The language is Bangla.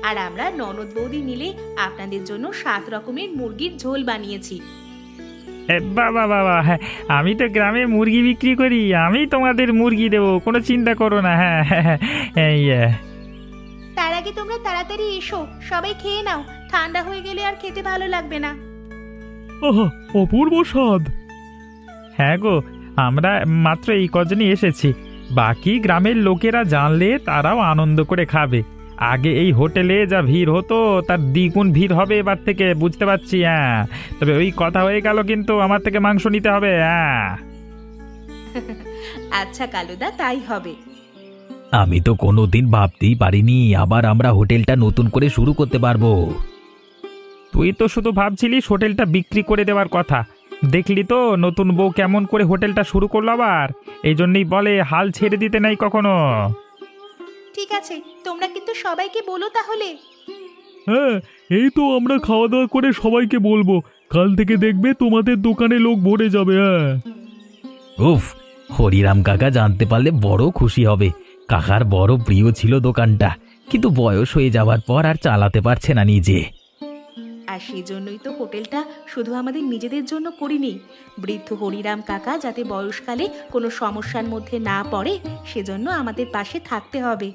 আর আমরা ননদ বৌদি মিলে আপনাদের জন্য 7 রকমের মুরগির ঝোল বানিয়েছি। বাবা বাবা, হ্যাঁ, আমি তো গ্রামে মুরগি বিক্রি করি, আমি তোমাদের মুরগি দেবো, কোনো চিন্তা করো না। হ্যাঁ হ্যাঁ হ্যাঁ, এই তার আগে তোমরা তাড়াতাড়ি এসো, সবাই খেয়ে নাও, ঠান্ডা হয়ে গেলে আর খেতে ভালো লাগবে না। আহা, অপূর্ব স্বাদ। হ্যাঁ গো, আমরা মাত্র এই কজনই এসেছি, বাকি গ্রামের লোকেরা জানলে তারাও আনন্দ করে খাবে। আগে এই হোটেলে যা ভিড় হতো তার দ্বিগুণ ভিড় হবে এবার থেকে, বুঝতে পারছি। হ্যাঁ, তবে ওই কথা হয়ে গেল, কিন্তু আমার থেকে মাংস নিতে হবে। হ্যাঁ, আচ্ছা কালুদা, তাই হবে। আমি তো কোনোদিন ভাবতেই পারিনি আবার আমরা হোটেলটা নতুন করে শুরু করতে পারবো। তুই তো শুধু ভাবছিলিস হোটেলটা বিক্রি করে দেওয়ার কথা, দেখলি তো নতুন বউ কেমন করে হোটেলটা শুরু করলো আবার। এই জন্যই বলে হাল ছেড়ে দিতে নাই কখনো। ঠিক আছে, তোমরা কিন্তু সবাইকে বলো তাহলে। হ্যাঁ, এই তো আমরা খাওয়া দাওয়া করে সবাইকে বলবো। কাল থেকে দেখবে তোমাদের দোকানে লোক ভরে যাবে। হ্যাঁ, উফ, হরিরাম কাকা জানতে পারলে বড় খুশি হবে। কাকার বড় প্রিয় ছিল দোকানটা, কিন্তু বয়স হয়ে যাওয়ার পর আর চালাতে পারছে না নিজে। আর সেজন্যই তো হোটেলটা শুধু আমাদের নিজেদের জন্য করিনি, বৃদ্ধ হরিরাম কাকা যাতে বয়সকালে কোনো সমস্যার মধ্যে না পড়ে, সেজন্য আমাদের পাশে থাকতে হবে।